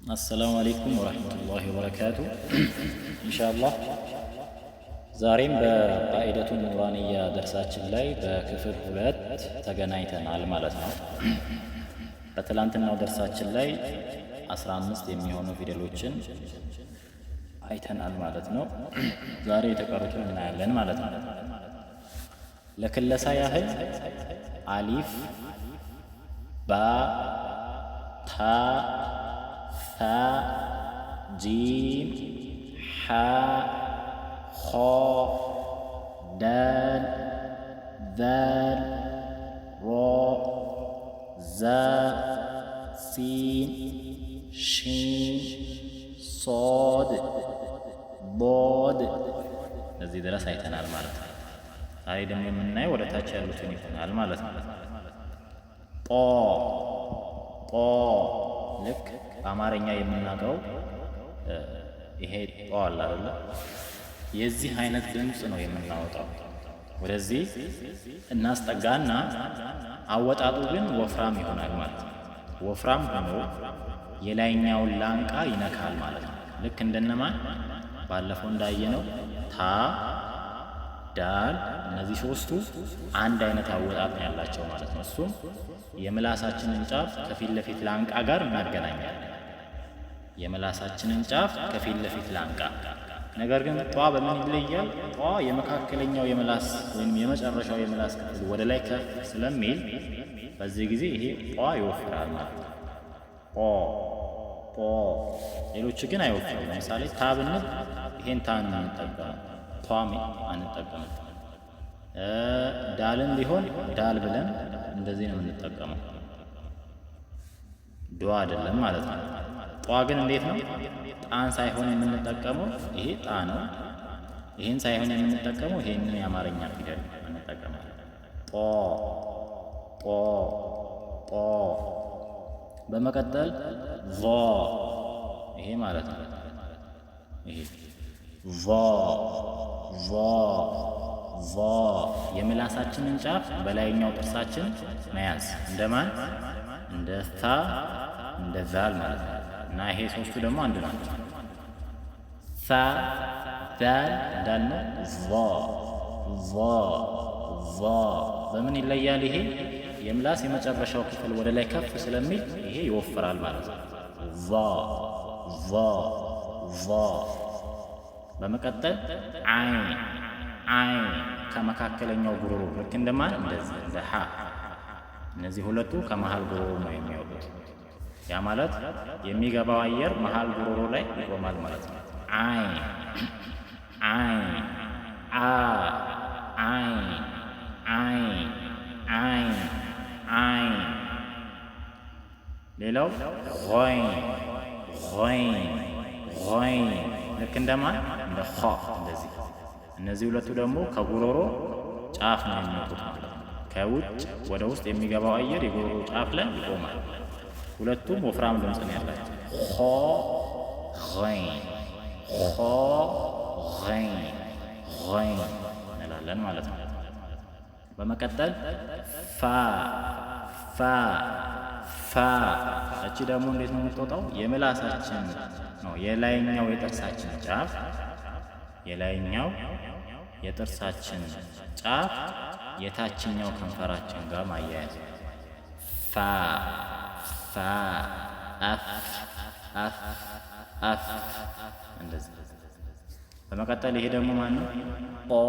አሰላሙ አለይኩም ወረህመቱላሂ ወበረካቱ። ኢንሻአላህ ዛሬም በቃኢደቱ ኑራንያ ደርሳችን ላይ በክፍል 2 ተገናኝተናል ማለት ነው። በትላንትናው ደርሳችን ላይ 15 የሚሆኑ ፊደሎችን አይተናል ማለት ነው። ዛሬ የተቀሩትን እናያለን ማለት ነው። ለክለሳ ያህል አሊፍ፣ ባ፣ ታ፣ ሳ፣ ጂም፣ ሐ፣ ኾ፣ ዳል፣ ዛል፣ ሮ፣ ዛ፣ ሲን፣ ሺን፣ ሶድ፣ ቦድ እዚህ ድረስ አይተናል ማለት ነው። ዛሬ ደግሞ የምናየው ወደ ታች ያሉትን ይሆናል ማለት ነው። ጦ ጦ ልክ በአማርኛ የምናውቀው ይሄ ጦ አለ አይደለ? የዚህ አይነት ድምፅ ነው የምናወጣው። ወደዚህ እናስጠጋና አወጣጡ ግን ወፍራም ይሆናል ማለት ነው። ወፍራም ሆኖ የላይኛውን ላንቃ ይነካል ማለት ነው። ልክ እንደነማን ባለፈው እንዳየነው ታ፣ ዳል እነዚህ ሶስቱ አንድ አይነት አወጣጥ ነው ያላቸው ማለት ነው። እሱም የምላሳችንን ጫፍ ከፊት ለፊት ላንቃ ጋር እናገናኛለን። የምላሳችንን ጫፍ ከፊት ለፊት ላንቃ። ነገር ግን ጧ በምን ይለያል? ጧ የመካከለኛው የምላስ ወይም የመጨረሻው የምላስ ክፍል ወደ ላይ ከፍ ስለሚል በዚህ ጊዜ ይሄ ጧ ይወፍራል ማለት ነው። ጦ ጦ ሌሎች ግን አይወፍሩም። ለምሳሌ ታ ብንል ይሄን ታን እንጠቀመው፣ ቷም አንጠቀመው። ዳልም ቢሆን ዳል ብለን እንደዚህ ነው የምንጠቀመው፣ ዷ አይደለም ማለት ነው። ጧ ግን እንዴት ነው? ጣን ሳይሆን የምንጠቀመው ይሄ ጣ ነው። ይሄን ሳይሆን የምንጠቀመው ይሄንን የአማርኛ ፊደል እንጠቀመው። ጦ ጦ ጦ። በመቀጠል ዞ ይሄ ማለት ነው። ይሄ ዞ ዞ ዞ የምላሳችንን ጫፍ በላይኛው ጥርሳችን መያዝ እንደማን? እንደ ታ እንደ ዛል ማለት ነው። እና ይሄ ሶስቱ ደግሞ አንድ ናቸው። ሳ ዛል እንዳልነ ዞ ዞ ዞ። በምን ይለያል? ይሄ የምላስ የመጨረሻው ክፍል ወደ ላይ ከፍ ስለሚል ይሄ ይወፍራል ማለት ነው። ዞ ዞ ዞ። በመቀጠል አይን አይን ከመካከለኛው ጉሮሮ ልክ እንደማን? እንደዚህ እንደ ሐ። እነዚህ ሁለቱ ከመሃል ጉሮሮ ነው የሚወጡት። ያ ማለት የሚገባው አየር መሃል ጉሮሮ ላይ ይቆማል ማለት ነው። አይን አይን አ አይን አይን አይን አይን። ሌላው ሆይን ሆይን ሆይን ልክ እንደማን? እንደ ኸ እንደዚህ። እነዚህ ሁለቱ ደግሞ ከጉሮሮ ጫፍ ነው የሚወጡት ማለት ነው። ከውጭ ወደ ውስጥ የሚገባው አየር የጉሮሮ ጫፍ ላይ ይቆማል። ሁለቱም ወፍራም ድምፅ ነው ያላቸው። ሆ ኸይን ሆ ኸይን ኸይን እንላለን ማለት ነው። በመቀጠል ፋ ፋ ፋ። እቺ ደግሞ እንዴት ነው የምትወጣው? የምላሳችን ነው የላይኛው የጥርሳችን ጫፍ የላይኛው የጥርሳችን ጫፍ የታችኛው ከንፈራችን ጋር ማያያዝ። ፋ ፋ አፍ አፍ አፍ እንደዚህ። በመቀጠል ይሄ ደግሞ ማን ነው? ኦ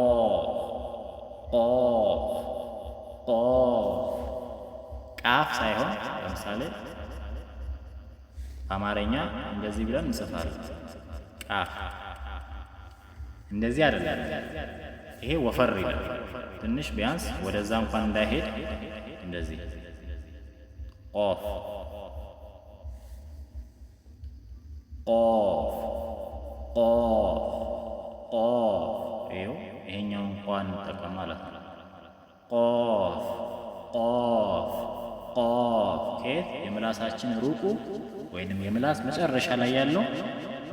ኦ ኦ። ቃፍ ሳይሆን ለምሳሌ በአማርኛ እንደዚህ ብለን እንጽፋለን። ቃፍ እንደዚህ አይደለም። ይሄ ወፈር ይላል ትንሽ፣ ቢያንስ ወደዛ እንኳን እንዳይሄድ እንደዚህ ኦፍ ኦፍ ኦፍ ኦፍ። ይሄኛው እንኳን እንጠቀም ማለት ነው። ኦፍ ኦፍ ኦፍ። ከየት? የምላሳችን ሩቁ ወይንም የምላስ መጨረሻ ላይ ያለው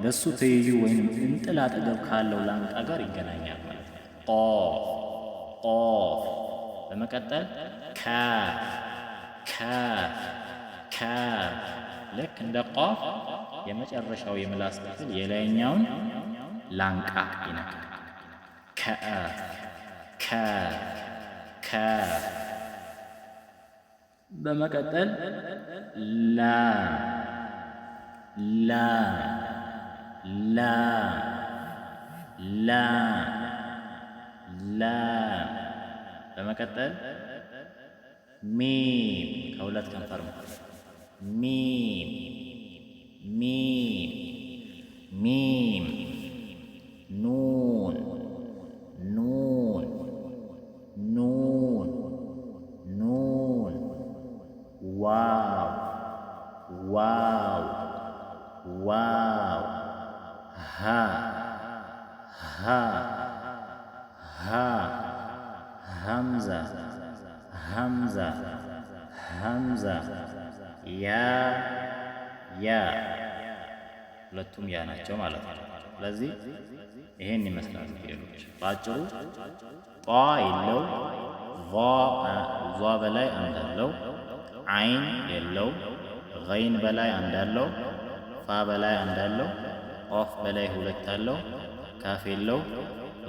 በሱ ትይዩ ወይንም እንጥል አጠገብ ካለው ላንቃ ጋር ይገናኛል ማለት ነው። ኦፍ ኦፍ። በመቀጠል ካፍ ካፍ ካፍ ልክ እንደ ቋፍ የመጨረሻው የምላስ ክፍል የላይኛውን ላንቃ ይነካል። ከ በመቀጠል ላ በመቀጠል ሚም ከሁለት ከንፈር ሚም ኑን ዋው ሃ ሀምዛ ያ ሁለቱም ያ ናቸው ማለት ነው። ስለዚህ ይሄን ይመስላሉ ፊደሎች በአጭሩ። ጧ የለው፣ ዟ በላይ አንድ አለው፣ አይን የለው፣ ገይን በላይ አንድ አለው፣ ፋ በላይ አንድ አለው፣ ኦፍ በላይ ሁለት አለው፣ ካፍ የለው፣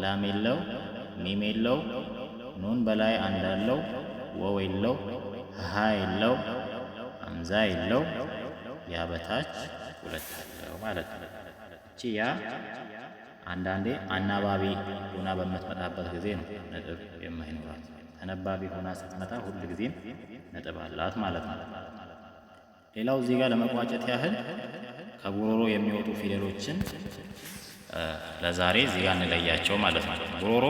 ላም የለው፣ ሚም የለው፣ ኑን በላይ አንድ አለው፣ ወው የለው፣ ሃ የለው፣ ሀምዛ የለው፣ ያ በታች ሁለት አለው ማለት ነው። እቺ ያ አንዳንዴ አናባቢ ሆና በምትመጣበት ጊዜ ነው ነጥብ የማይኖራት። ተነባቢ ሆና ስትመጣ ሁል ጊዜም ነጥብ አላት ማለት ነው። ሌላው እዚህ ጋር ለመቋጨት ያህል ከጉሮሮ የሚወጡ ፊደሎችን ለዛሬ እዚህ ጋር እንለያቸው ማለት ነው። ጉሮሮ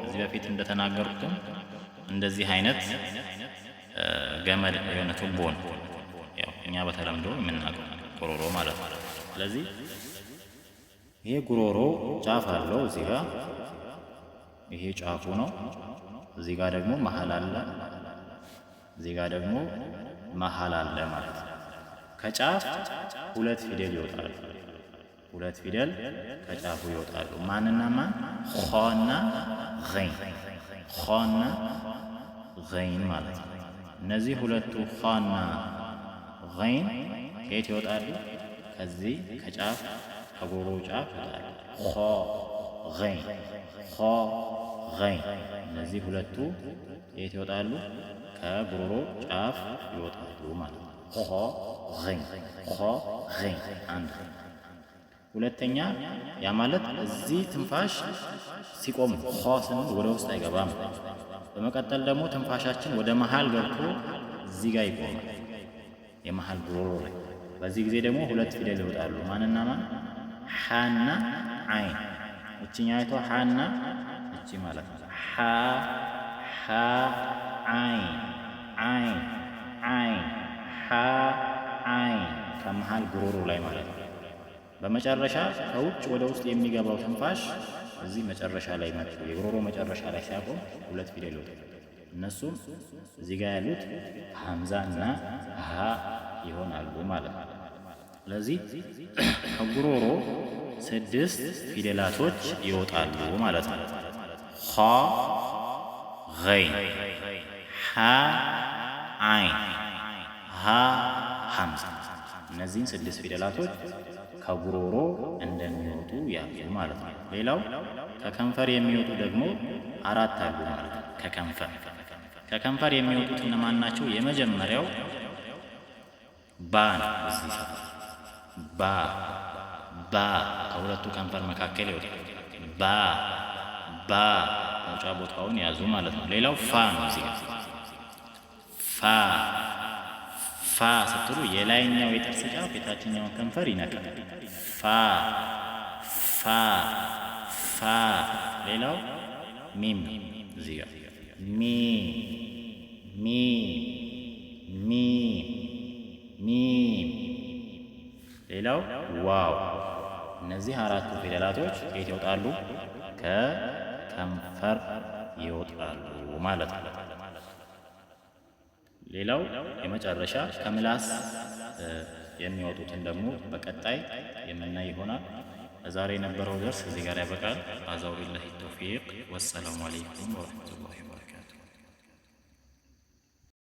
እዚህ በፊት እንደተናገርኩትም እንደዚህ አይነት ገመድ የሆነ ቱቦ ነው። ያው እኛ በተለምዶ የምናውቀው ጉሮሮ ማለት ነው። ስለዚህ ይሄ ጉሮሮ ጫፍ አለው እዚህ ጋር፣ ይሄ ጫፉ ነው። እዚህ ጋር ደግሞ መሃል አለ፣ እዚህ ጋር ደግሞ መሃል አለ ማለት ነው። ከጫፍ ሁለት ፊደል ይወጣሉ። ሁለት ፊደል ከጫፉ ይወጣሉ። ማንና ማን? ኸና ገይን፣ ኸና ገይን ማለት ነው። እነዚህ ሁለቱ ኸና ገይን ከየት ይወጣሉ? ከዚህ ከጫፍ ከጉሮሮ ጫፍ ይወጣሉ። ኸ ገይን፣ እነዚህ ሁለቱ የት ይወጣሉ? ከጉሮሮ ጫፍ ይወጣሉ ማለት ነው። ኸ ገይን አንድ። ሁለተኛ ያ ማለት እዚህ ትንፋሽ ሲቆም ኸ ስንል ወደ ውስጥ አይገባም። በመቀጠል ደግሞ ትንፋሻችን ወደ መሃል ገብቶ እዚህ ጋር ይቆማል፣ የመሃል ጉሮሮ ላይ። በዚህ ጊዜ ደግሞ ሁለት ፊደል ይወጣሉ። ማንና ማን? ሓና ዓይን። እችኛይቷ ሓና እቺ ማለት ነው። ሓ ዓይን ሓ ዓይን ከመሃል ጉሮሮ ላይ ማለት ነው። በመጨረሻ ከውጭ ወደ ውስጥ የሚገባው ትንፋሽ እዚህ መጨረሻ ላይ መጥቶ የጉሮሮ መጨረሻ ላይ ሲያቆም ሁለት ፊደል ይወጣሉ። እነሱም እዚህ ጋር ያሉት ሀምዛ እና ሀ ይሆናሉ ማለት ነው። ስለዚህ ከጉሮሮ 6 ፊደላቶች ይወጣሉ ማለት ነው። ኸ ገይን፣ ሓ ዓይን፣ ሀ ሀምዛ። እነዚህን 6 ፊደላቶች ከጉሮሮ እንደሚወጡ ያሉ ማለት ነው። ሌላው ከከንፈር የሚወጡ ደግሞ 4 አሉ ማለት ነው። ከከንፈር የሚወጡት እነማን ናቸው? የመጀመሪያው ባ ነው። እዚህ ሰፈር ባ ከሁለቱ ከንፈር መካከል ይወጣል። ባ መውጫ ቦታውን ያዙ ማለት ነው። ሌላው ፋ ነው። እዚህ ፋ ስትሉ የላይኛው የጥርስ ጫፍ የታችኛውን ከንፈር ይነካል። ፋ ሌላው ሚም እዚህ ጋር ሚም ሌላው ዋው። እነዚህ 4ቱ ፊደላቶች ከየት ይወጣሉ? ከከንፈር ይወጣሉ ማለት ነው። ሌላው የመጨረሻ ከምላስ የሚወጡትን ደግሞ በቀጣይ የምናይ ይሆናል። ለዛሬ የነበረው ደርስ እዚህ ጋር ያበቃል። አዛው ቢላሂ ተውፊቅ። ወሰላሙ አለይኩም ወረህመቱላሂ